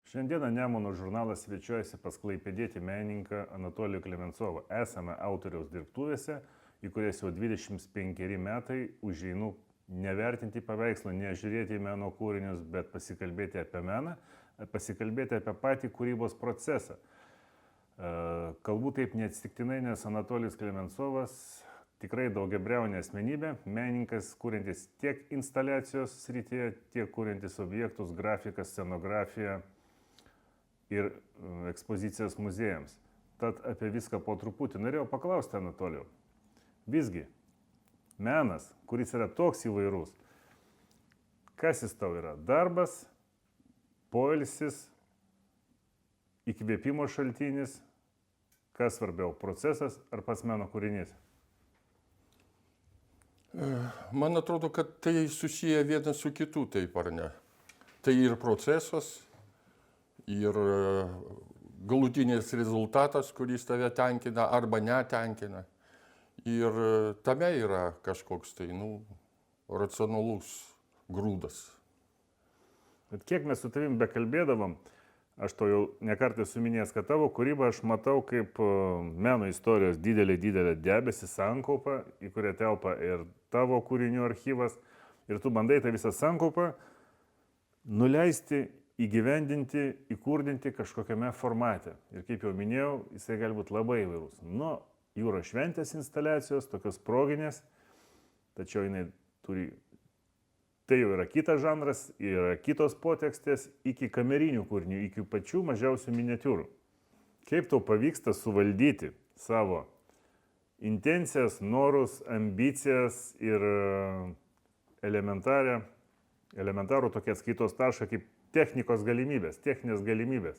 Šiandieną Nemuno žurnalas svečiuojasi pas klaipėdietį menininką Anatolijų Klemencovą. Esame autoriaus dirbtuvėse, į kurias jau 25 metai užeinu nevertinti paveikslą, nežiūrėti į meno kūrinius, bet pasikalbėti apie meną, pasikalbėti apie patį kūrybos procesą. Kalbu taip neatsitiktinai, nes Anatolijus Klemencovas tikrai daugiabriaunė asmenybė, menininkas, kūrintis tiek instaliacijos srityje, tiek kūrintis objektus, grafiką, scenografiją ir ekspozicijas muziejams. Tad apie viską po truputį norėjau paklausti Anatolijų. Visgi, menas, kuris yra toks įvairus, kas jis tau yra? Darbas, poilsis, įkvėpimo šaltinis, kas svarbiau, procesas ar pats meno kūrinys? Man atrodo, kad tai susiję vienas su kitu, taip ar ne. Tai ir procesas, ir galutinis rezultatas, kuris tave tenkina arba netenkina. Ir tame yra kažkoks tai, racionalus grūdas. Bet kiek mes su tavim bekalbėdavom, aš to jau nekartą esu minėjęs, kad tavo kūrybą aš matau kaip meno istorijos didelė debesį sankaupą, į kurią telpa ir tavo kūrinių archyvas. Ir tu bandai tą visą sankaupą nuleisti, įgyvendinti, įkurdinti kažkokiame formate. Ir kaip jau minėjau, jisai gali būti labai įvairus. Nuo jūros šventės instaliacijos, tokios proginės, tačiau jinai turi, tai jau yra kitas žanras, yra kitos potekstės, iki kamerinių kūrinių, iki pačių mažiausių miniatiūrų. Kaip tau pavyksta suvaldyti savo intencijas, norus, ambicijas ir elementarų tokie atskaitos tašką kaip technikos galimybės, techninės galimybės,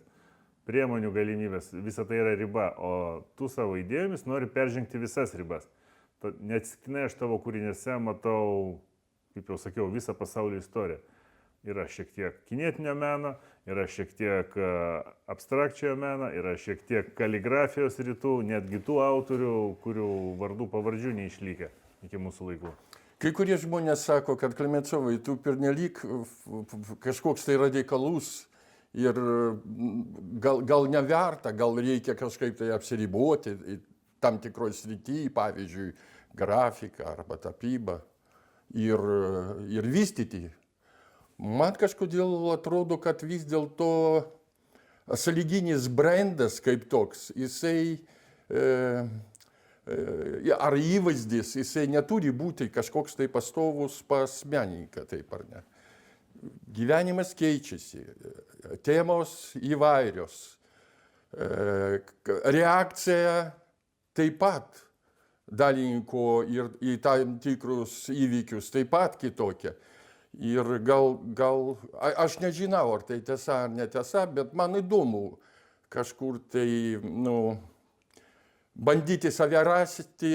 priemonių galimybės, visa tai yra riba, o tu savo idėjomis nori peržengti visas ribas. Neatsitiktinai aš tavo kūriniuose matau, kaip jau sakiau, visą pasaulio istoriją. Yra šiek tiek kinetinio meno, yra šiek tiek abstrakčiojo meno, yra šiek tiek kaligrafijos rytų, netgi tų autorių, kurių vardų pavardžių neišlikę iki mūsų laikų. Kai kurie žmonės sako, kad Klemencovai, tu pernelyg kažkoks tai radikalus ir gal neverta, gal reikia kažkaip tai apsiriboti tam tikroje srityje, pavyzdžiui, grafiką arba tapybą ir vystyti. Man kažkodėl atrodo, kad vis dėlto sąlyginis brandas kaip toks, jisai ar įvaizdis, jisai neturi būti kažkoks tai pastovus pas menininką, taip ar ne. Gyvenimas keičiasi, temos įvairios, reakcija taip pat dalininko ir į tam tikrus įvykius taip pat kitokia. Ir gal, aš nežinau, ar tai tiesa ar netiesa, bet man įdomu kažkur tai, bandyti save rasti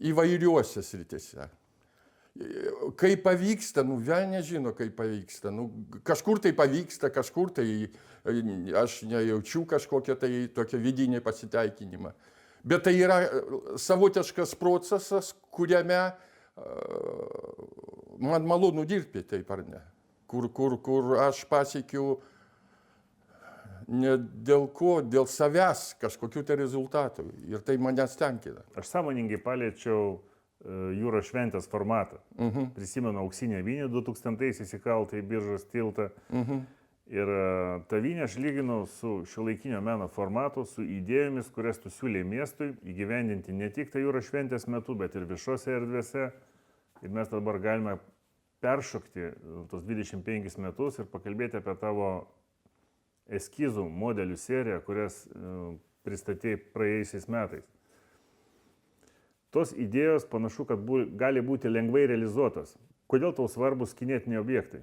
įvairiuose srityse. Kaip pavyksta, vėl nežino, kaip pavyksta. Kažkur tai pavyksta, kažkur tai aš nejaučiu kažkokią tai tokią vidinį pasiteikinimą. Bet tai yra savotiškas procesas, kuriame man malonu dirbti, taip ar ne. Kur aš pasiekiu ne dėl ko, dėl savęs kažkokių tai rezultatų. Ir tai manęs tenkina. Aš sąmoningai paliečiau jūros šventės formatą. Prisimenu auksinę vinį 2000-aisiais įkaltą į Biržos tiltą. Ir tą vinį aš lyginau su šiuolaikinio meno formatu, su idėjomis, kurias tu siūlė miestui įgyvendinti ne tik tai jūros šventės metu, bet ir viešose erdvėse. Ir mes dabar galime peršokti tos 25 metus ir pakalbėti apie tavo eskizų modelių seriją, kurias pristatėjai praėjusiais metais. Tos idėjos panašu, kad gali būti lengvai realizuotos. Kodėl tau svarbus kinetiniai objektai?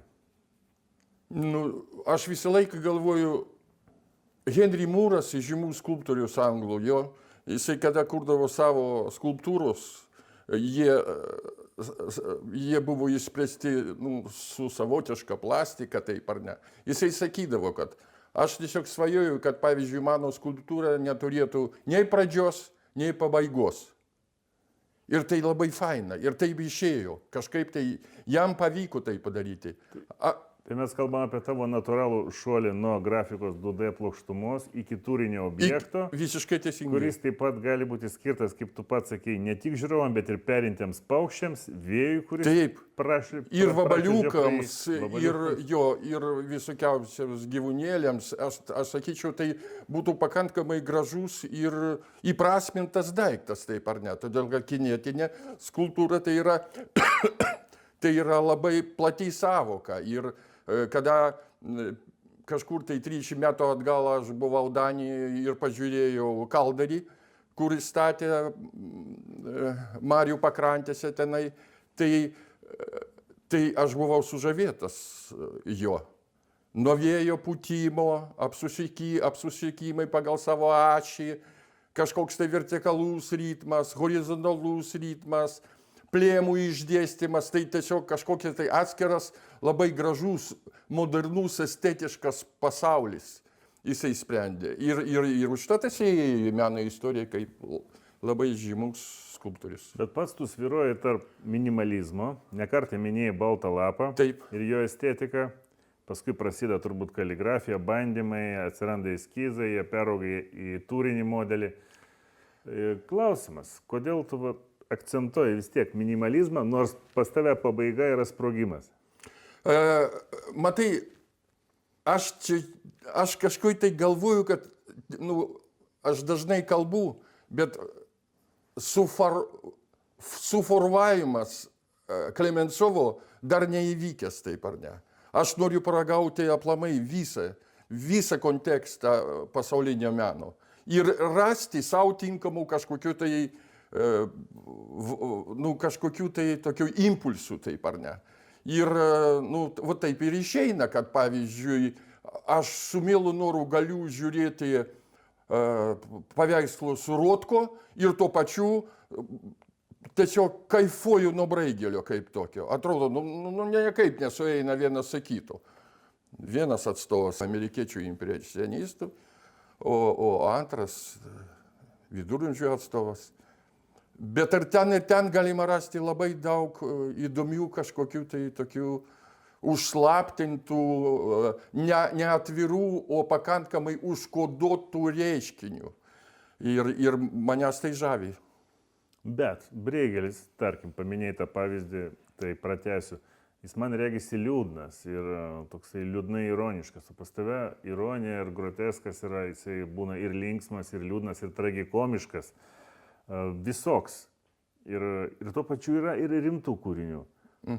Aš visą laiką galvoju, Henry Mooras, žymus skulptorius anglų, jisai kada kurdavo savo skulptūros, jie buvo išspręsti su savotiška plastika, taip ar ne. Jisai sakydavo, kad aš tiesiog svajoju, kad, pavyzdžiui, mano skulptūra neturėtų nei pradžios, nei pabaigos. Ir tai labai faina, ir taip išėjo. Kažkaip tai jam pavyko tai padaryti. Tai mes kalbame apie tavo natūralų šuolį nuo grafikos 2D plokštumos iki turinio objekto, Visiškai teisingai. kuris taip pat gali būti skirtas, kaip tu pats sakei, ne tik žiūrovam, bet ir perintiems paukščiams, vėjui, kuris Taip. prašė. Ir vabaliukams, ir visokiausiams gyvūnėliams, aš sakyčiau, tai būtų pakankamai gražus ir įprasmintas daiktas, taip ar ne. Todėl, kad kinetinė skulptūra tai yra labai plati savoka. Ir kada kažkur tai 30 metų atgal aš buvau Danijoje ir pažiūrėjau Kaldarį, kur statė Marių pakrantėse tenai, tai aš buvau sužavėtas jo. Nuo vėjo pūtimo, apsusikimai pagal savo ašį, kažkoks tai vertikalus ritmas, horizontalus ritmas, plėmų išdėstymas, tai tiesiog kažkokia tai atskiras, labai gražus, modernus, estetiškas pasaulis jisai sprendė. Ir užtat jisai į meno istoriją kaip labai žymus skulptorius. Bet pats tu sviruoji tarp minimalizmo, nekartą minėjai baltą lapą. Taip. Ir jo estetiką, paskui prasideda turbūt kaligrafija, bandymai, atsiranda eskizai, jie perauga į turinį modelį. Klausimas, kodėl tu akcentuoji vis tiek minimalizmą, nors pas tave pabaiga yra sprogimas? Matai, aš kažkaip tai galvoju, kad, aš dažnai kalbu, bet suformavimas Klemensovo dar neįvykęs, taip ar ne. Aš noriu paragauti aplamai visą kontekstą pasaulinio meno ir rasti savo tinkamų kažkokių tai tokių impulsų, taip ar ne. Ir va taip ir išeina, kad pavyzdžiui, aš su mielu noru galiu žiūrėti paveikslus Rotko ir tuo pačiu tiesiog kaifuoju nuo Braigelio kaip tokio. Atrodo, niekaip nesueina vienas su kitu. Vienas atstovas amerikiečių impresionistų, o antras viduramžių atstovas. Bet ir ten galima rasti labai daug įdomių kažkokių tai tokių užslaptintų, neatvirų, o pakankamai užkoduotų reiškinių. Ir manęs tai žavi. Bet Breigelis, tarkim, paminėjai tą pavyzdį, tai pratęsiu, jis man regisi liūdnas ir toksai liūdnai ironiškas. O pas tave ironija ir groteskas yra, jisai būna ir linksmas, ir liūdnas, ir tragikomiškas. Visoks. Ir tuo pačiu yra ir rimtų kūrinių.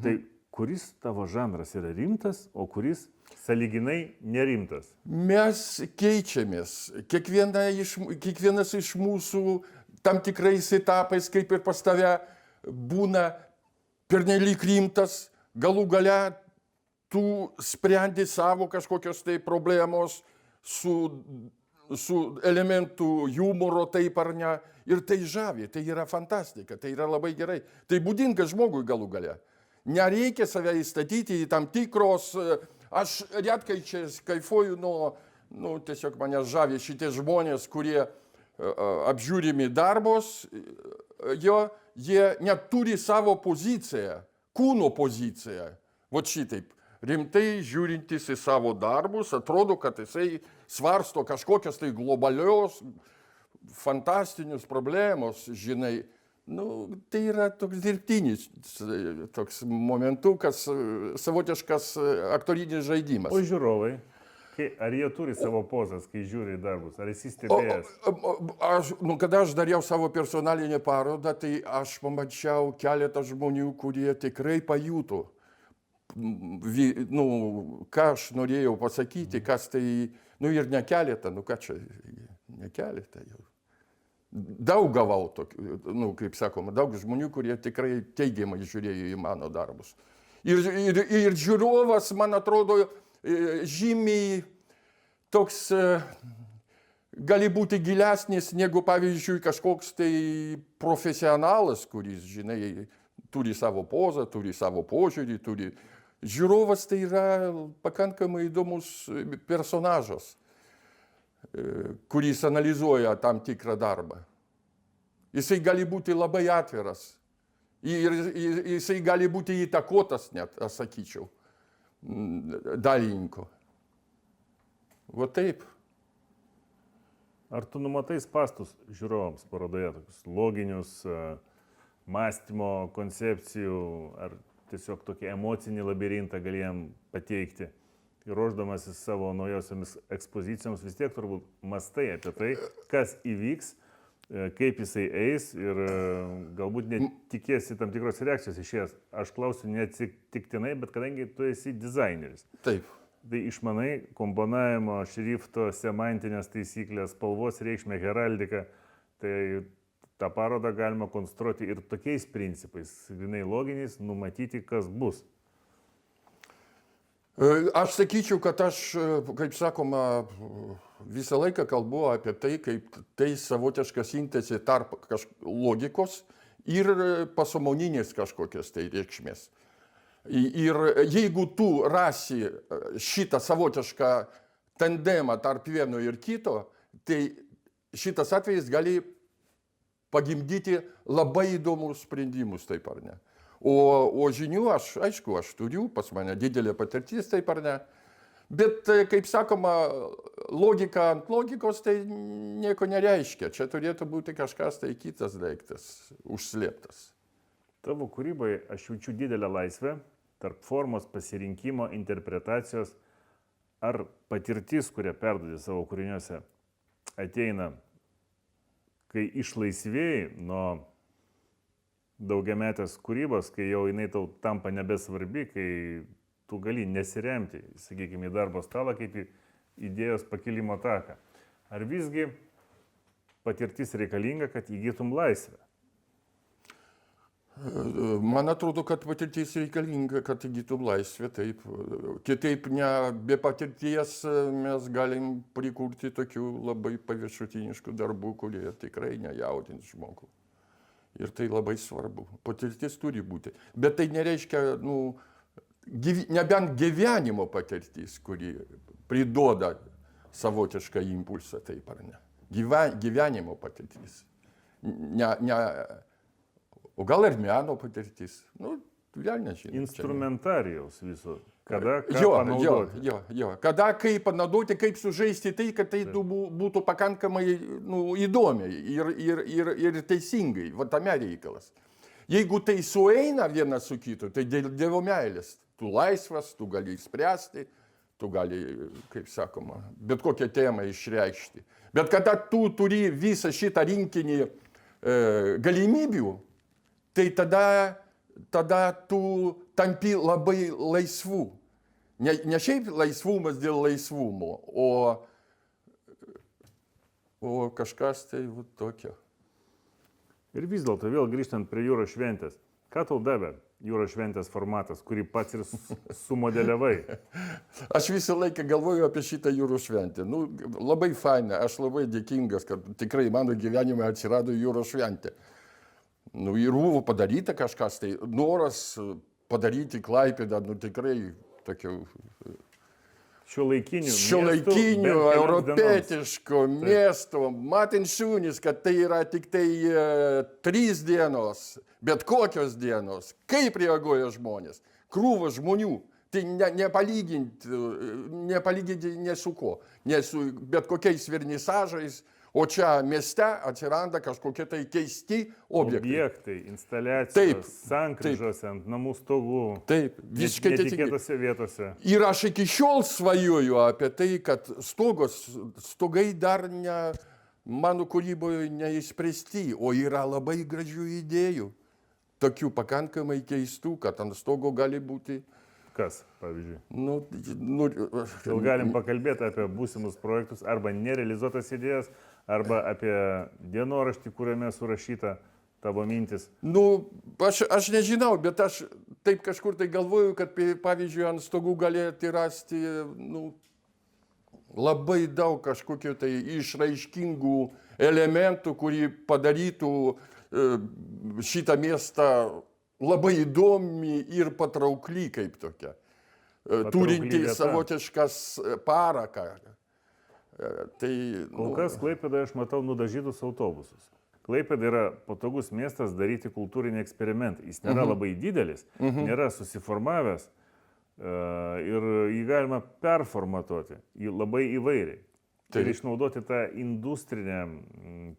Tai kuris tavo žanras yra rimtas, o kuris sąlyginai nerimtas? Mes keičiamės. Kiekvienas iš mūsų tam tikrais etapais, kaip ir pas tave, būna pernelyg rimtas, galų gale tu sprendi savo kažkokios tai problemos su elementų humoro, taip ar ne, ir tai žavi, tai yra fantastika, tai yra labai gerai. Tai būdinga žmogui galų gale. Nereikia save įstatyti į tam tikros, aš retkarčiais kaifuoju tiesiog mane žavi šitie žmonės, kurie apžiūrimi darbus, jie neturi savo poziciją, kūno poziciją. Vat šitaip. Rimtai žiūrintis į savo darbus, atrodo, kad jisai svarsto kažkokias tai globalios, fantastinius problemos, žinai. Tai yra toks dirbtinis, toks momentukas, savotiškas aktorinis žaidimas. O žiūrovai, ar jie turi savo pozas, kai žiūri į darbus? Ar esi stebėjęs? Kada aš dariau savo personalinę parodą, tai aš pamačiau keletą žmonių, kurie tikrai pajuto, ką aš norėjau pasakyti, kas tai, ir ne keletą, ką čia, ne keletą jau. Daug gavau tokių, kaip sakoma, daug žmonių, kurie tikrai teigiamai žiūrėjo į mano darbus. Ir žiūrovas, man atrodo, žymiai toks gali būti gilesnis negu, pavyzdžiui, kažkoks tai profesionalas, kuris, žinai, turi savo pozą, turi savo požiūrį, turi. Žiūrovas tai yra pakankamai įdomus personažas, kuris analizuoja tam tikrą darbą. Jisai gali būti labai atviras ir jisai gali būti įtakotas net, aš sakyčiau. dailininko. Va taip. Ar tu numatai spastus žiūrovams parodoje, tokius loginius mąstymo koncepcijų, ar tiesiog tokį emocinį labirintą galėjom pateikti? Ruoždamasis savo naujausiamis ekspozicijoms vis tiek turbūt mastai apie tai, kas įvyks, kaip jisai eis ir galbūt netikėsi tam tikros reakcijos išėjęs. Aš klausiu neatsitiktinai, bet kadangi tu esi dizaineris. Taip. Tai išmanai komponavimo, šrifto, semantinės taisyklės, spalvos reikšmę, heraldiką, tai tą parodą galima konstruoti ir tokiais principais, grinai loginiais, numatyti, kas bus. Aš sakyčiau, kad aš, kaip sakoma, visą laiką kalbu apie tai, kaip tai savotiška sintezė tarp logikos ir pasąmoninės kažkokios tai reikšmės. Ir jeigu tu rasi šitą savotišką tandemą tarp vieno ir kito, tai šitas atvejis gali pagimdyti labai įdomus sprendimus, taip ar ne. O žinių aš turiu, pas mane didelė patirtis, taip ar ne. Bet, kaip sakoma, logika ant logikos tai nieko nereiškia. Čia turėtų būti kažkas tai kitas daiktas, užslėptas. Tavo kūryboje aš jaučiu didelę laisvę tarp formos pasirinkimo, interpretacijos ar patirtis, kurią perduodi savo kūriniuose, ateina, kai išlaisvėjai nuo daugiametės kūrybos, kai jau jinai tau tampa nebesvarbi, kai tu gali nesiremti, sakykime, į darbo stalą kaip į idėjos pakilimo taką. Ar visgi patirtis reikalinga, kad įgytum laisvę? Man atrodo, kad patirtis reikalinga, kad įgytum laisvę, taip. Kitaip be patirties mes galim prikurti tokių labai paviršutiniškų darbų, kurie tikrai nejaudins žmogų. Ir tai labai svarbu. Patirtis turi būti. Bet tai nereiškia, nebent gyvenimo patirtis, kuri priduoda savotišką impulsą, taip ar ne. Gyvenimo patirtis. O gal ir meno patirtis. Vėl nežinau. Instrumentarijaus viso. Kada, ką panaudoti. Jo. Kada, kaip panaudoti, kaip sužaisti tai, kad tai būtų pakankamai įdomiai ir teisingai. Va tame reikalas. Jeigu tai sueina vienas su kitu, tai dėl Dievo meilės. Tu laisvas, tu gali spręsti, tu gali, kaip sakoma, bet kokią temą išreikšti. Bet kada tu turi visą šitą rinkinį galimybių, tai tada tu tampi labai laisvų. Ne šiaip laisvumas dėl laisvumo, o kažkas tai tokio. Ir vis dėlto vėl grįžtant prie jūros šventės. Ką tau davė jūros šventės formatas, kurį pats ir sumodeliavai? Aš visą laiką galvoju apie šitą jūros šventę. Labai faina, aš labai dėkingas, kad tikrai mano gyvenime atsirado jūros šventė. Ir buvo padaryta kažkas, tai noras padaryti Klaipėdą, tikrai tokių šiuolaikinių, europietiško miesto, matant šunys, kad tai yra tik tai 3 dienos, bet kokios dienos, kaip reaguoja žmonės, krūva žmonių, tai nepalyginti ne su ko, ne su bet kokiais vernisažais. O čia mieste atsiranda kažkokie tai keisti objektai, instaliacijos, sankryžose, ant namų stogų, netikėtose vietose. Ir aš iki šiol svajoju apie tai, kad stogai dar mano kūryboje neišspręsti, o yra labai gražių idėjų, tokių pakankamai keistų, kad ant stogo gali būti. Kas, pavyzdžiui? Gal galim pakalbėti apie būsimus projektus arba nerealizuotas idėjas, arba apie dienoraštį, kuriame surašyta tavo mintis. Aš nežinau, bet aš taip kažkur tai galvoju, kad pavyzdžiui ant stogų galėtų rasti labai daug kažkokių tai išraiškingų elementų, kurie padarytų šitą miestą labai įdomi ir patraukli kaip tokia. Turinti savotiškas paraką. Kol kas Klaipėdoje aš matau nudažytus autobusus. Klaipėda yra patogus miestas daryti kultūrinį eksperimentą. Jis nėra labai didelis, nėra susiformavęs, ir jį galima performatuoti labai įvairiai. Taip. Ir išnaudoti tą industrinę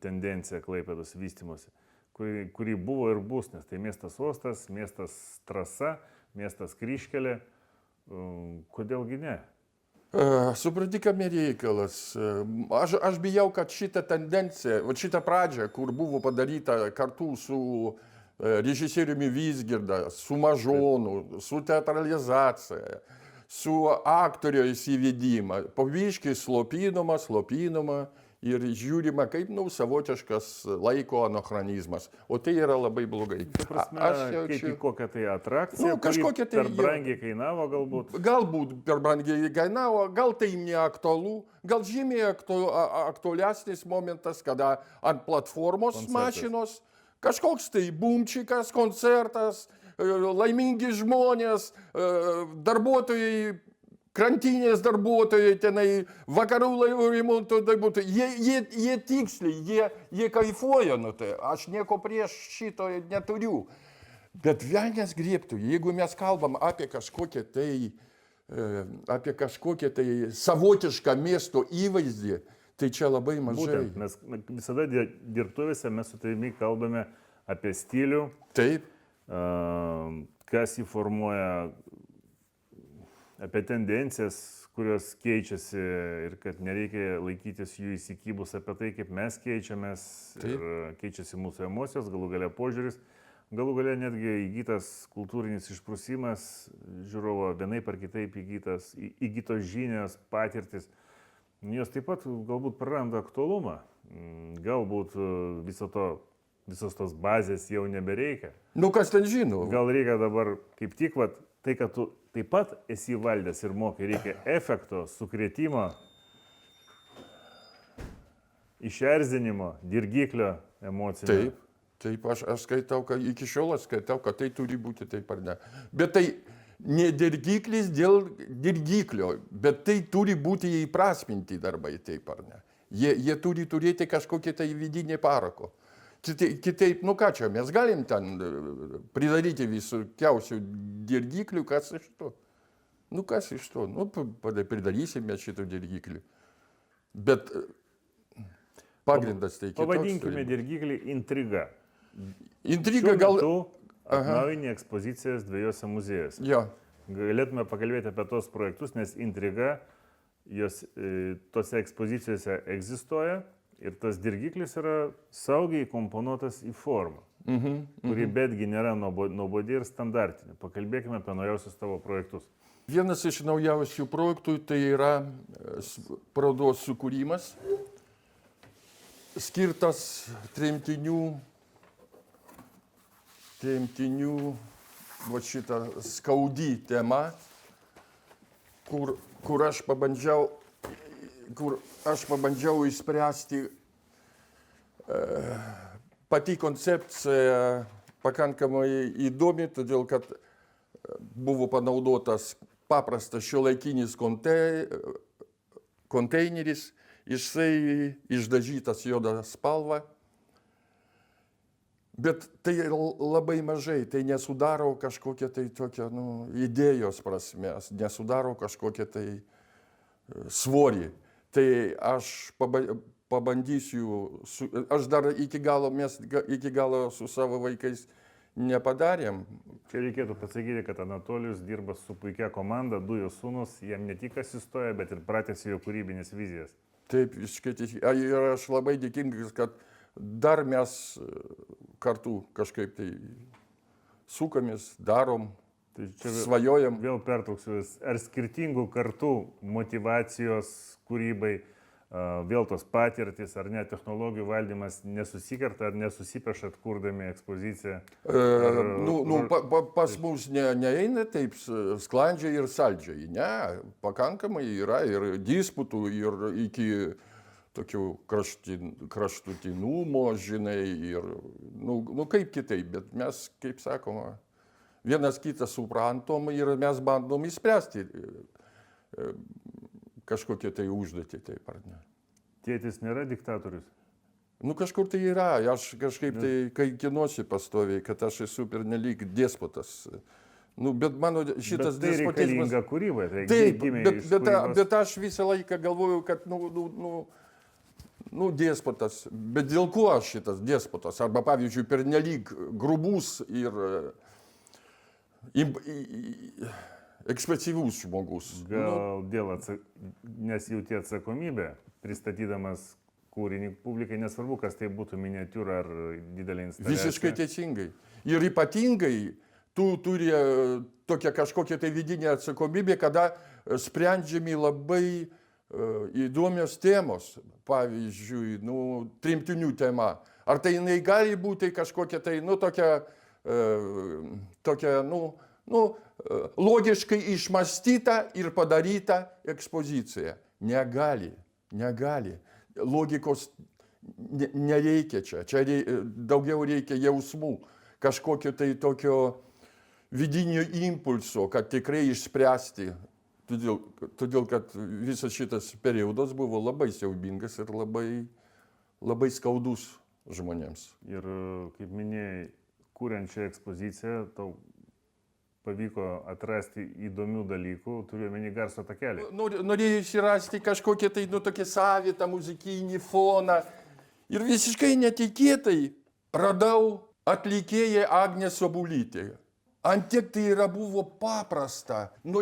tendenciją Klaipėdos vystymosi, kuri buvo ir bus, nes tai miestas uostas, miestas trasa, miestas kryžkelė. Kodėlgi ne? Supranti, kame reikalas. Aš bijau, kad šita tendencija, šita pradžia, kur buvo padaryta kartu su režisieriumi Vizgirda, su Mažonu, su teatralizacija, su aktoriais įvedimą, pavyškiai slopinama ir žiūrima kaip savotiškas laiko anachronizmas. O tai yra labai blogai. Ta prasme, kaip į kokią tai atrakciją, kažkokia tai per brangiai kainavo galbūt. Galbūt per brangiai kainavo, gal tai neaktualu, gal žymiai aktualesnis momentas, kada ant platformos Koncertas. mašinos kažkoks tai bumčikas, koncertas, laimingi žmonės, darbuotojai, krantinės darbuotojai, tenai vakarų laivų remonto darbuotojai, jie tiksliai, jie kaifuoja nuo tai. Aš nieko prieš šito neturiu. Bet velnias griebtų, jeigu mes kalbam apie kažkokią tai savotišką miesto įvaizdį, tai čia labai mažai. Būtent, mes visada dirbtuvėse mes su tavimi kalbame apie stilių, Taip, kas jį formuoja, apie tendencijas, kurios keičiasi ir kad nereikia laikytis jų įsikibus apie tai, kaip mes keičiamės. Taip. Ir keičiasi mūsų emocijos, galų galia požiūris, galų galia netgi įgytas kultūrinis išprusimas, žiūrovo vienaip ar kitaip įgytos žinios, patirtis. Jos taip pat galbūt praranda aktualumą, galbūt visos tos bazės jau nebereikia. kas ten žino. Gal reikia dabar kaip tik, tai, kad tu taip pat esi valdęs ir mokai, reikia efekto, sukrėtimo, išerzinimo, dirgiklio emocinio. Taip, aš skaitau, kad iki šiol aš skaitau, kad tai turi būti taip ar ne. Bet tai ne dirgiklis dėl dirgiklio, bet tai turi būti įprasminti darbai taip ar ne. Jie turi turėti kažkokį tai vidinį parako. Kitaip, ką čia, mes galim ten pridaryti visokiausių dirgiklių, kas iš to? Kas iš to? Pridarysime šitų dirgiklių. Bet pagrindas tai kitoks. Pavadinkime dirgiklį intriga. Intriga gal... Tu atnaujini ekspozicijas dviejose muziejuose. Jo. Galėtume pakalbėti apie tos projektus, nes intriga, jos tose ekspozicijose egzistuoja. Ir tas dirgiklis yra saugiai komponuotas į formą, kuri betgi nėra nuobodi ir standartinė. Pakalbėkime apie naujausius tavo projektus. Vienas iš naujausių projektų tai yra parodos sukūrimas, skirtas tremtinių, šitą skaudį temą, kur aš pabandžiau išspręsti. Pati koncepcija pakankamai įdomi, todėl kad buvo panaudotas paprastas šiuolaikinis konteineris, jisai išdažytas juoda spalva. Bet tai labai mažai, tai nesudaro kažkokią tai tokią idėjos prasmės, nesudaro kažkokią tai svorį. Tai aš pabandysiu, aš dar mes iki galo su savo vaikais nepadarėm. Čia reikėtų pasakyti, kad Anatolijus dirba su puikia komanda, du jo sūnus, jam ne tik asistuoja, bet ir pratęsia jo kūrybinės vizijas. Taip, ir aš labai dėkingas, kad dar mes kartu kažkaip tai sukamės, darom. Tai čia svajojam. Vėl pertrauksiu, ar skirtingų kartų motyvacijos kūrybai, vėl tos patirtis, ar net technologijų valdymas nesusikerta, ar nesusipešat kurdami ekspoziciją? Pas mus neeina taip sklandžiai ir saldžiai, ne, pakankamai yra ir disputų, ir iki tokių kraštutinumo, žinai, ir, kaip kitaip, bet mes, kaip sakoma, vienas kitą suprantom ir mes bandom įspręsti kažkokią tai užduotį, taip ar ne. Tėtis nėra diktatorius? Kažkur tai yra, aš kažkaip tai kinuosi pastoviai, kad aš esu pernelyg despotas. Nu, bet mano šitas Bet tai despotizmas. reikalinga kūryba. Tai Taip, gimė bet, iš bet, kūrybos. bet aš visą laiką galvoju, kad, despotas. Bet dėl ko aš šitas despotas? Arba, pavyzdžiui, pernelyg grubus ir ekspresyvus žmogus. Gal dėl nesijauti atsakomybę, pristatydamas kūrinį publikai, nesvarbu, kas tai būtų miniatiūra ar didelė instaliacija. Visiškai teisingai. Ir ypatingai tu turi tokią kažkokią tai vidinę atsakomybę, kada sprendžiami labai įdomios temos. Pavyzdžiui, tremtinių tema. Ar tai jinai gali būti kažkokia tai, tokia, logiškai išmąstyta ir padaryta ekspozicija. Negali. Logikos nereikia čia. Čia daugiau reikia jausmų. Kažkokio tai tokio vidinio impulso, kad tikrai išspręsti. Todėl kad visas šitas periodas buvo labai siaubingas ir labai skaudus žmonėms. Ir kaip minėjai, kuriant šią ekspoziciją, tau pavyko atrasti įdomių dalykų, turiu omeny garso takelį. Norėjau įsirasti kažkokią tai, tokį savitą muzikinį foną. Ir visiškai netikėtai radau atlikėją Agnę Sobulytę. Ant tiek tai buvo paprasta, nuo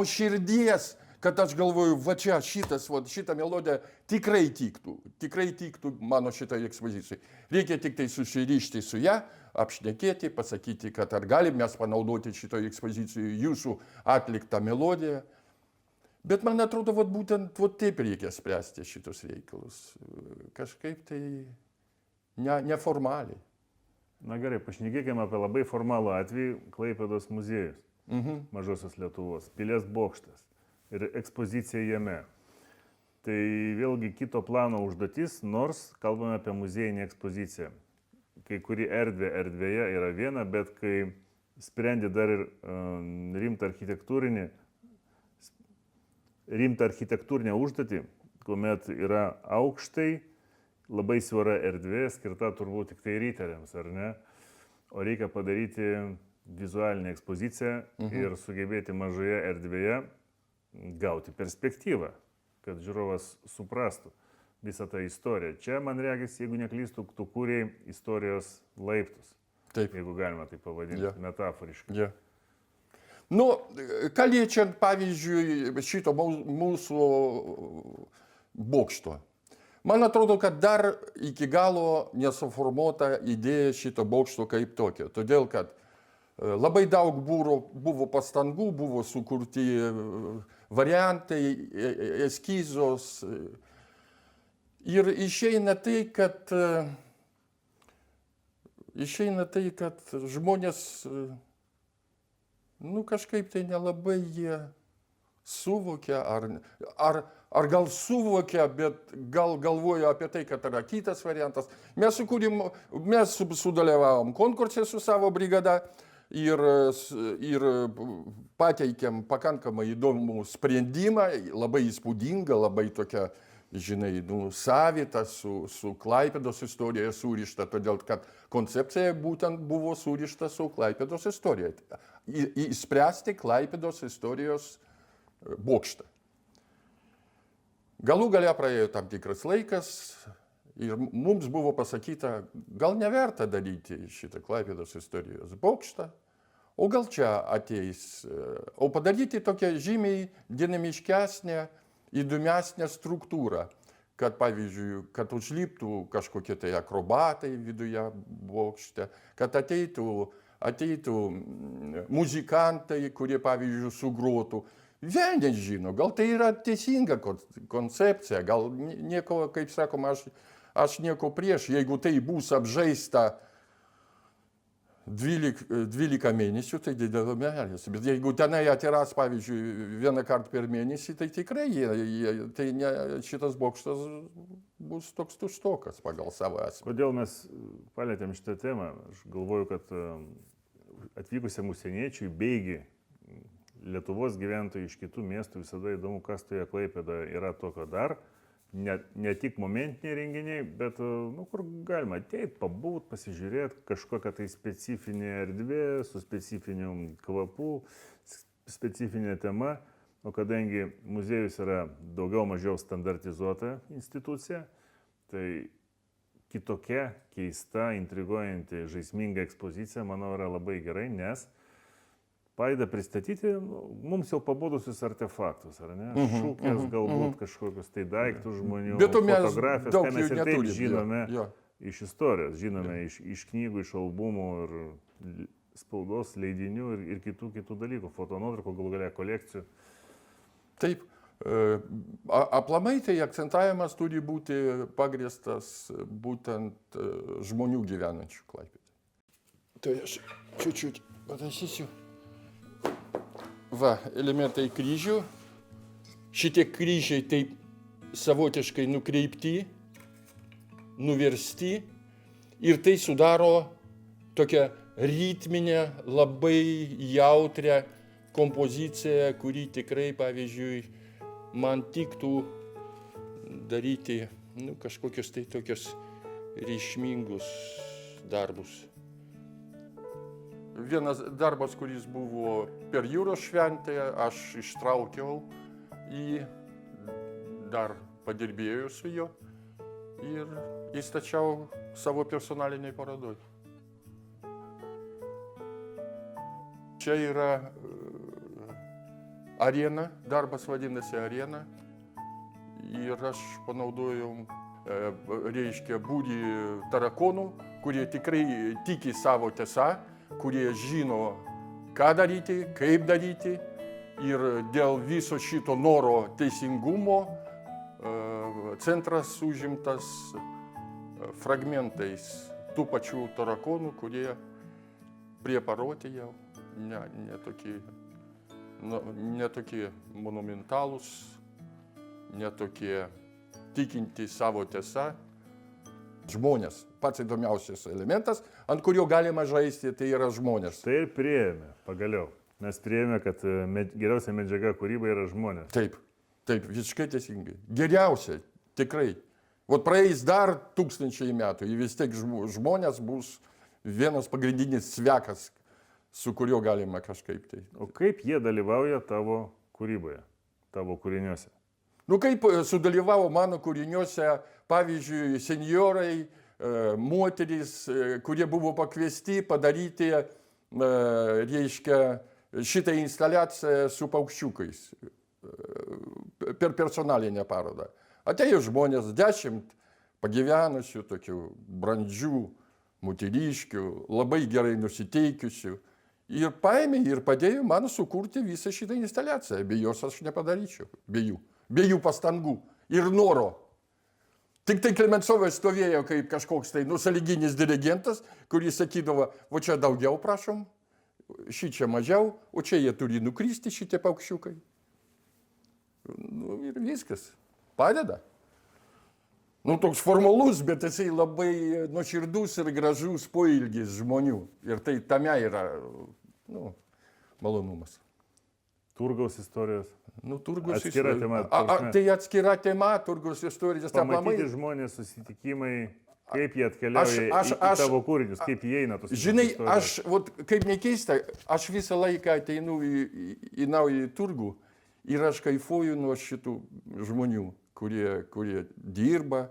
širdies, kad aš galvoju, va čia šitą melodiją tikrai tiktų mano šitai ekspozicijai. Reikia tik tai susirišti su ją, apšnekėti, pasakyti, kad ar galim mes panaudoti šitoje ekspozicijoje jūsų atliktą melodiją. Bet man atrodo, būtent taip reikia spręsti šitus reikalus. Kažkaip tai neformaliai. Na gerai, pašnekėkime apie labai formalų atvejį - Klaipėdos muziejus, Mažosios Lietuvos, Pilies bokštas ir ekspozicija jame. Tai vėlgi kito plano užduotis, nors kalbame apie muziejinę ekspoziciją. Kai kuri erdvėje yra viena, bet kai sprendi dar ir rimtą architektūrinę užduotį, kuomet yra aukštai, labai siaura erdvė, skirta turbūt tik tai riteriams, ar ne? O reikia padaryti vizualinę ekspoziciją ir sugebėti mažoje erdvėje gauti perspektyvą, kad žiūrovas suprastų visą tą istoriją. Čia, man regis, jeigu neklystų, tu kūrei istorijos laiptus. Taip. Jeigu galima tai pavadinti, metaforiškai. Ką liečiant, pavyzdžiui, šito mūsų bokšto. Man atrodo, kad dar iki galo nesuformuota idėja šito bokšto kaip tokio. Todėl, kad labai daug buvo pastangų, buvo sukurti variantai, eskizos. Ir išeina tai, kad žmonės, kažkaip tai nelabai jie suvokia, ar gal suvokia, bet gal galvoja apie tai, kad yra kitas variantas. Mes sudalyvavom konkurse su savo brigada ir pateikėm pakankamai įdomų sprendimą, labai įspūdingą, labai tokia, savitą, su Klaipėdos istorija surišta, todėl kad koncepcija būtent buvo surišta su Klaipėdos istorija. Įspręsti Klaipėdos istorijos bokštą. Galų gale praėjo tam tikras laikas ir mums buvo pasakyta, gal neverta daryti šitą Klaipėdos istorijos bokštą, o gal čia ateis, o padaryti tokią žymiai dinamiškesnę, įdomesnę struktūrą, kad, pavyzdžiui, kad užliptų kažkokie tai akrobatai viduje bokšte, kad ateitų muzikantai, kurie, pavyzdžiui, sugrotų. Vienas žino, gal tai yra teisinga koncepcija, gal nieko, kaip sakoma, aš nieko prieš, jeigu tai bus apžaista 12 mėnesių, tai didelio meilės. Bet jeigu tenai atsiras, pavyzdžiui, vieną kartą per mėnesį, tai tikrai šitas bokštas bus toks tuštokas pagal savo esmę. Kodėl mes palėtėm šitą temą? Aš galvoju, kad atvykusiam užsieniečiui beigi Lietuvos gyventojai iš kitų miestų visada įdomu, kas toje Klaipėdoje yra tokio dar, ne tik momentiniai renginiai, bet nu, kur galima ateiti, pabūt, pasižiūrėti, kažkokią tai specifinę erdvę su specifiniu kvapu, specifinė tema. O kadangi muziejus yra daugiau mažiau standartizuota institucija, tai kitokia, keista, intriguojanti, žaisminga ekspozicija, manau, yra labai gerai, nes padeda pristatyti mums jau pabodusius artefaktus, ar ne? Šūkės, galbūt kažkokius tai daiktus žmonių, fotografijas, ką mes ir taip žinome iš istorijos, žinome iš knygų, iš albumų ir spaudos, leidinių ir kitų dalykų, fotonuotraukų, galų galia kolekcijų. Taip, aplamai tai akcentavimas turi būti pagrįstas būtent žmonių gyvenančių Klaipėdoje. Tai aš čiut patasysiu. Va, elementai kryžių. Šitie kryžiai taip savotiškai nukreipti, nuversti ir tai sudaro tokią ritminę, labai jautrią kompoziciją, kuri tikrai, pavyzdžiui, man tiktų daryti kažkokius tai tokius reikšmingus darbus. Vienas darbas, kuris buvo per jūros šventę, aš ištraukiau jį, dar padirbėjau su juo ir įstačiau savo personaliniai parodoj. Čia yra arena, darbas vadinasi arena ir aš panaudojau, būrį tarakonų, kurie tikrai tiki savo tiesą, kurie žino, ką daryti, kaip daryti ir dėl viso šito noro teisingumo centras užimtas fragmentais tų pačių tarakonų, kurie prieparoti jau, ne tokie monumentalūs, ne tokie tikinti savo tiesą. Žmonės, pats įdomiausias elementas, ant kurio galima žaisti, tai yra žmonės. Tai ir priėjome, pagaliau. Mes priėjome, kad geriausia medžiaga kūryba yra žmonės. Taip, visiškai teisingai. Geriausia, tikrai. Vot praeis dar 1000 metų, ir vis tiek žmonės bus vienas pagrindinis svekas, su kuriuo galima kažkaip tai. O kaip jie dalyvauja tavo kūryboje, tavo kūriniuose? Kaip sudalyvavo mano kūriniuose, pavyzdžiui, senjorai, moterys, kurie buvo pakviesti padaryti, šitą instaliaciją su paukščiukais per personalinę parodą. Atėjo žmonės 10 pagyvenusių, tokių brandžių moteriškių, labai gerai nusiteikusių. Ir paėmė ir padėjo man sukurti visą šitą instaliaciją. Be jos aš nepadaryčiau, be jų pastangų ir noro. Tik tai Klementsovas stovėjo kaip kažkoks tai sąlyginis dirigentas, kuris sakydavo, o čia daugiau prašom, šičia mažiau, o čia jie turi nukristi šitie paukščiukai. Ir viskas. Padeda. Toks formalus, bet jisai labai nuoširdus ir gražus poilgis žmonių. Ir tai tame yra malonumas. Turgaus istorijos. Turgaus atskira istorija. tema. Tai atskira tema, Turgaus istorijos. Pamatyti žmonės, susitikimai, kaip jie atkeliauja į tavo kūrinius, kaip jie eina tos istorijos. Žinai, aš, kaip nekeista, aš visą laiką ateinu į naują turgų ir aš kaifuoju nuo šitų žmonių, kurie dirba,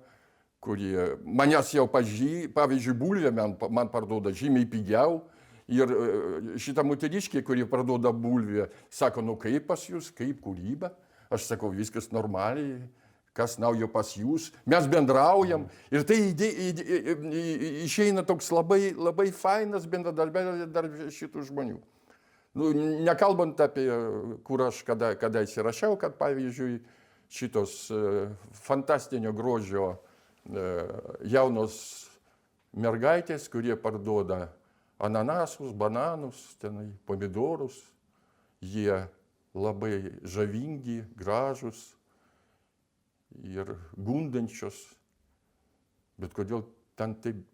kurie manęs jau pavyzdžiui, bulvę man parduoda žymiai pigiau. Ir šitą moteriškę, kurie parduoda bulvę, sako, kaip pas jūs, kaip kūryba. Aš sakau, viskas normaliai, kas naujo pas jūs, mes bendraujam. Ir tai išeina toks labai fainas bendradarbiavimas šitų žmonių. Nekalbant apie, kur aš kada įsirašiau, kad pavyzdžiui, šitos fantastinio grožio jaunos mergaitės, kurie parduoda ananasus, bananus, pomidorus, jie labai žavingi, gražus ir gundančios, bet kodėl ten taip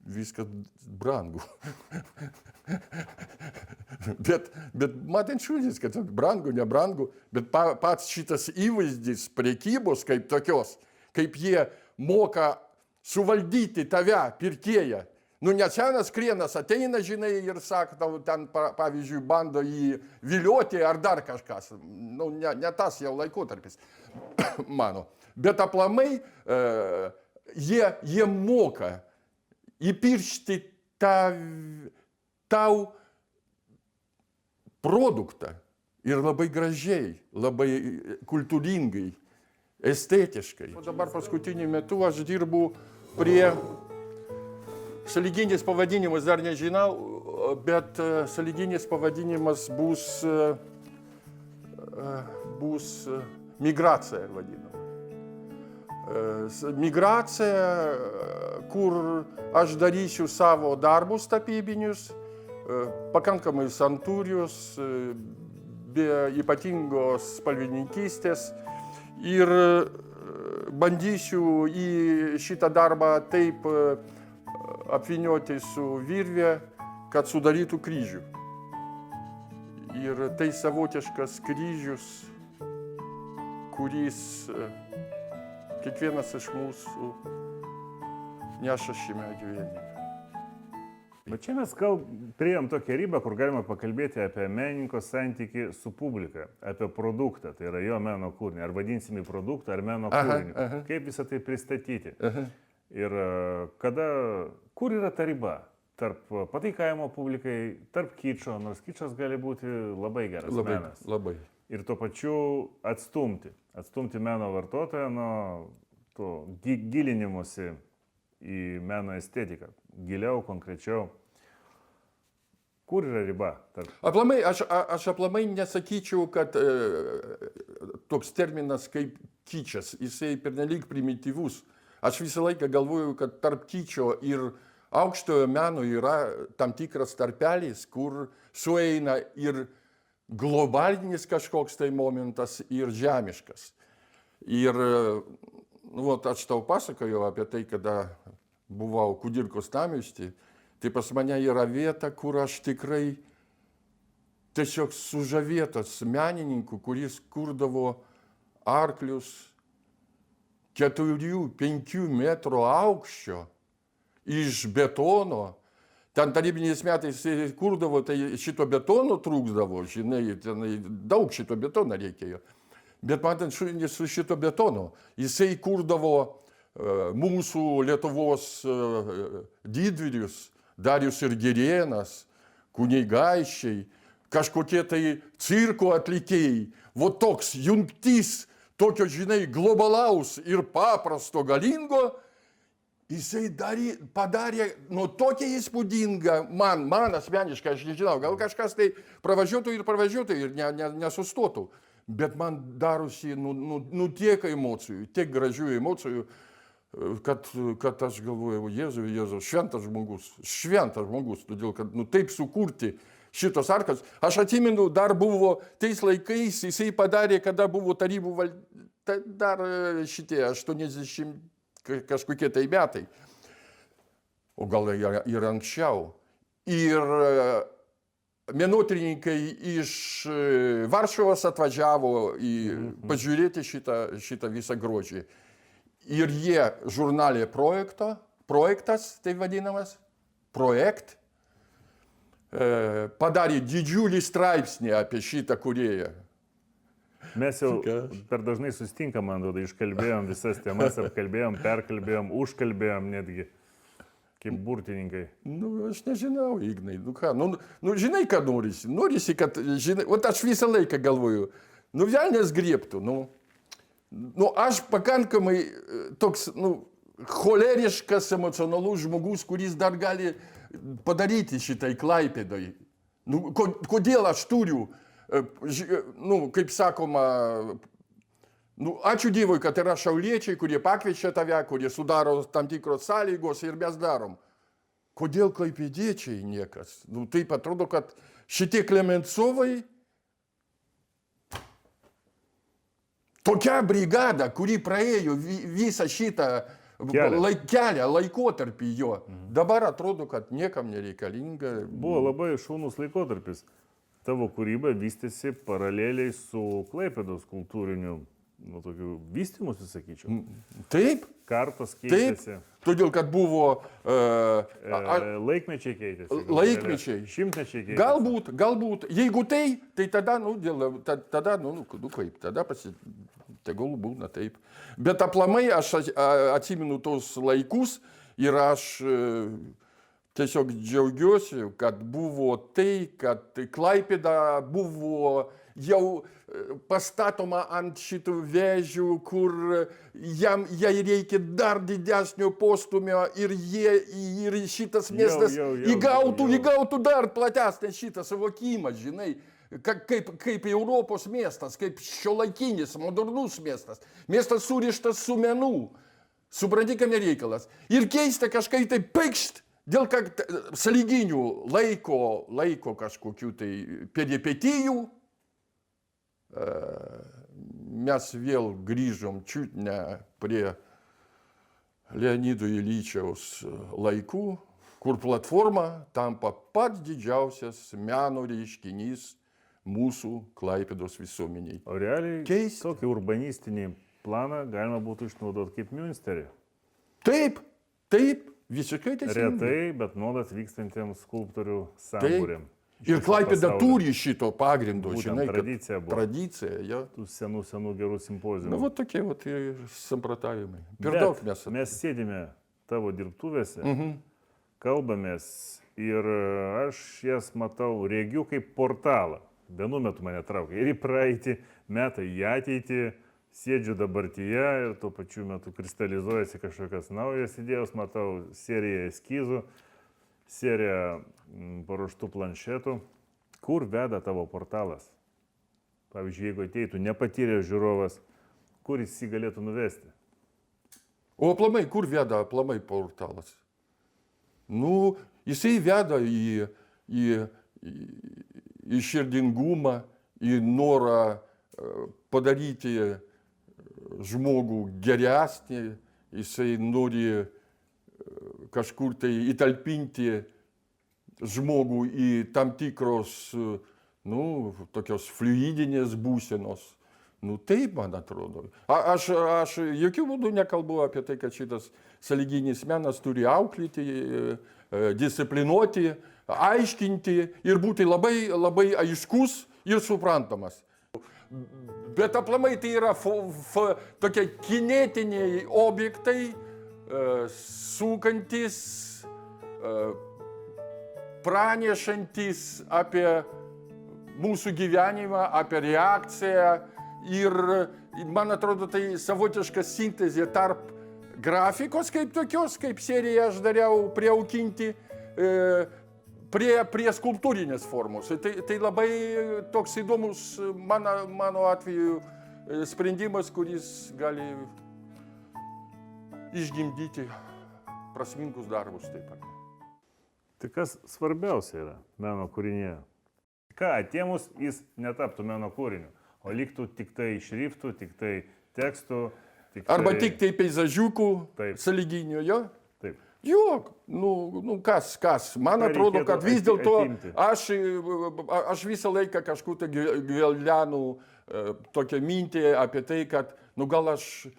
viskas brangu. bet matant šūdis, kad brangu, nebrangu, bet pats šitas įvaizdis prekybos kaip tokios, kaip jie moka suvaldyti tave, pirkėją. Nu, ne senas krienas ateina, žinai, ir sako, tau ten, pavyzdžiui, bando jį vilioti ar dar kažkas. Nu, ne tas jau laikotarpis, mano. Bet aplamai jie moka įpiršti tau produktą ir labai gražiai, labai kultūringai, estetiškai. O dabar paskutiniu metu aš dirbu prie, sąlyginis pavadinimas dar nežinau, bet sąlyginis pavadinimas bus migracija vadinama. Migracija, kur aš darysiu savo darbus tapybinius, pakankamai santūrius, be ypatingos spalvininkystės ir bandysiu į šitą darbą taip apvynioti su virve, kad sudarytų kryžių. Ir tai savotiškas kryžius, kuris kiekvienas iš mūsų neša šiame gyvenime. Bet čia mes priėjom tokią ribą, kur galima pakalbėti apie menininko santykį su publika, apie produktą, tai yra jo meno kūrinį, ar vadinsime produktą, ar meno kūrinį. Kaip visą tai pristatyti. Ir kur yra ta riba tarp pataikavimo publikai, tarp kičo, nors kičas gali būti labai geras menas. Labai. Ir tuo pačiu atstumti meno vartotoją nuo to gilinimuose į meno estetiką. Giliau, konkrečiau. Kur yra riba? Aplamai, aš aplamai nesakyčiau, kad toks terminas kaip kičas, jisai pernelyg primityvus. Aš visą laiką galvoju, kad tarp kičio ir aukštojo meno yra tam tikras tarpelis, kur sueina ir globalinis kažkoks tai momentas, ir žemiškas. Ir aš tau pasakojau apie tai, kada buvau Kudirkos namiesty, tai pas mane yra vieta, kur aš tikrai tiesiog sužavėtas menininku, kuris kurdavo arklius 4-5 metrų aukščio iš betono. Ten tarybiniais metais kurdavo, tai šito betono trūkdavo, žinai, daug šito betono reikėjo. Bet man ten su šito betono. Jisai kurdavo mūsų Lietuvos didvyrius, Darius ir Girėnas, kunigaikščiai, kažkokie tai cirko atlikėjai. Vo toks jungtis, tokio, žinai, globalaus ir paprasto galingo, jisai padarė tokią įspūdingą, man asmeniškai, aš nežinau, gal kažkas tai pravažiuotų ir nesustotų. Bet man darosi tiek emocijų, tiek gražių emocijų, kad aš galvoju, Jėzau, šventas žmogus, todėl kad taip sukurti šitos arkas. Aš atsimenu, dar buvo tais laikais, jisai padarė, kada buvo tarybų dar šitie 80 kažkokie tai metai, o gal ir anksčiau. Ir menotyrininkai iš Varšuvos atvažiavo pažiūrėti šitą visą grožį. Ir jie žurnalė projektas, tai vadinamas, padarė didžiulį straipsnį apie šitą kūrėją. Mes jau per dažnai susitinkam, man atrodo, iškalbėjom visas temas, apkalbėjom, perkalbėjom, užkalbėjom netgi, kaip burtininkai. Aš nežinau, Ignai, žinai, ką norisi. Norisi, kad, žinai, aš visą laiką galvoju, velnias griebtų, aš pakankamai toks, choleriškas, emocionalus žmogus, kuris dar gali padaryti šitai Klaipėdai. Kodėl aš turiu, kaip sakoma, ačiū Dievui, kad yra šauliečiai, kurie pakviečia tave, kurie sudaro tam tikros sąlygos ir mes darom. Kodėl klaipėdiečiai niekas? Taip atrodo, kad šitie Klemencovai, tokia brigada, kuri praėjo visą šitą kelią, laikotarpį jo, dabar atrodo, kad niekam nereikalinga. Buvo labai šaunus laikotarpis. Tavo kūryba vystėsi paraleliai su Klaipėdos kultūriniu nu, tokių vystymusių, sakyčiau. Taip, Kartos taip. keitėsi. Todėl, kad buvo Laikmečiai keitėsi. Laikmečiai. Šimtmečiai keitėsi. Galbūt. Jeigu tai tada, tada kaip, tada tegul būna taip. Bet aplamai aš atsimenu tos laikus ir aš tiesiog džiaugiuosi, kad buvo tai, kad Klaipėda buvo jau pastatoma ant šitų vėžių, kur jai reikia dar didesnio postumio ir šitas miestas įgautų dar platesnį šitą suvokimą, žinai, kaip Europos miestas, kaip šiuolaikinis, modernus miestas. Miestas surištas su menu. Supranti, kame reikalas. Ir keista kažkaip tai pekšt, dėl sąlyginių laiko kažkokių tai peripetijų. Mes vėl grįžom čiut ne prie Leonido Ilyčiaus laikų, kur platforma tampa pats didžiausias meno reiškinys mūsų Klaipėdos visuomeniai. O realiai tokį urbanistinį planą galima būtų išnaudoti kaip Münsterį. Taip, visiškai teisingai. Retai, bet nuolat vykstantiems skulptorių sambūriam. Ir Klaipėda turi šito pagrindo, žinai, tradicija buvo. Tradicija, ja. Tų senų gerų simpozijų. Na, va tokie samprotavimai. Per daug mes sėdime tavo dirbtuvėse, kalbamės ir aš jas matau, regiu kaip portalą. Vienu metu mane traukia ir į praeitį, metai į ateitį, sėdžiu dabartyje ir tuo pačiu metu kristalizuojasi kažkokios naujas idėjos, matau seriją eskizų, seriją paruoštų planšetų. Kur veda tavo portalas? Pavyzdžiui, jeigu ateitų nepatyręs žiūrovas, kur jis jį galėtų nuvesti? O aplamai, kur veda portalas? Nu, jisai veda į širdingumą, į norą padaryti žmogų geresnį, jisai nori kažkur tai įtalpinti žmogų į tam tikros, tokios fluidinės būsenos. Taip, man atrodo. Aš jokių būdų nekalbu apie tai, kad šitas sąlyginis menas turi auklėti, disciplinuoti, aiškinti ir būti labai, labai aiškus ir suprantamas. Bet aplamai tai yra tokie kinetiniai objektai, sukantis, pranešantis apie mūsų gyvenimą, apie reakciją ir, man atrodo, tai savotiška sintezė tarp grafikos kaip tokios, kaip seriją aš dariau priaukinti, prie skulptūrinės formos. Tai labai toks įdomus mano atveju sprendimas, kuris gali išgimdyti prasmingus darbus taip pat. Tai kas svarbiausia yra meno kūrinyje? Ką atėmus jis netaptų meno kūriniu, o liktų tik tai šriftų, tik tai tekstų. Arba tik tai peizažiukų sąlyginių, jo? Taip. Jo, kas. Man atrodo, kad vis dėlto aš visą laiką kažkur tai gvildenu tokią mintį apie tai, kad gal aš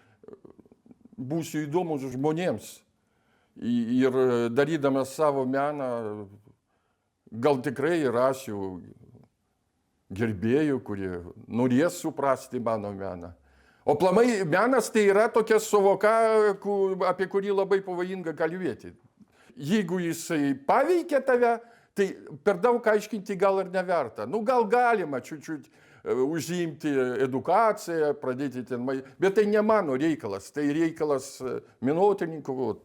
būsiu įdomus žmonėms ir darydamas savo meną gal tikrai rasiu gerbėjų, kurie norės suprasti mano meną. O aplamai menas tai yra tokia savoka, apie kurį labai pavojinga kalbėti. Jeigu jisai paveikia tave, tai per daug aiškinti gal ir neverta. Gal galima čiut užsiimti edukaciją, pradėti ten, bet tai ne mano reikalas, tai reikalas menotyrininkų.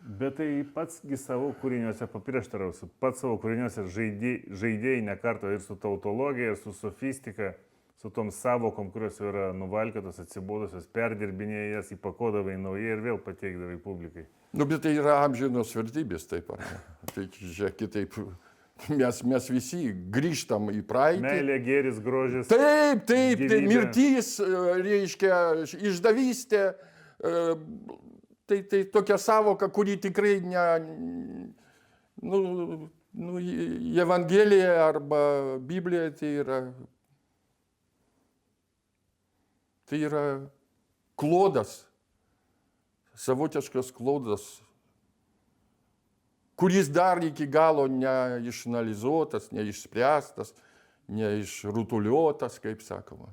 Bet tai patsgi savo kūriniuose paprieštarausiu, pats savo kūriniuose žaidėjai ne kartą ir su tautologija, ir su sofistika, su tom savokom, kurios yra nuvalkėtos, atsibodusios, perdirbinėjai jas, įpakodavai naujai ir vėl pateikdavai publikai. Bet tai yra amžinos vertybės, taip ar ne? Tai žiūrėk, kitaip. Mes visi grįžtam į praeitį. Meilė, gėris, grožis. Taip, tai mirtis, reiškia, išdavystė. Tai tokia savoka, kuri tikrai Evangelija arba Biblija tai yra klodas, savotiškas klodas, kuris dar iki galo neišanalizuotas, neišspręstas, neišrutuliotas, kaip sakoma.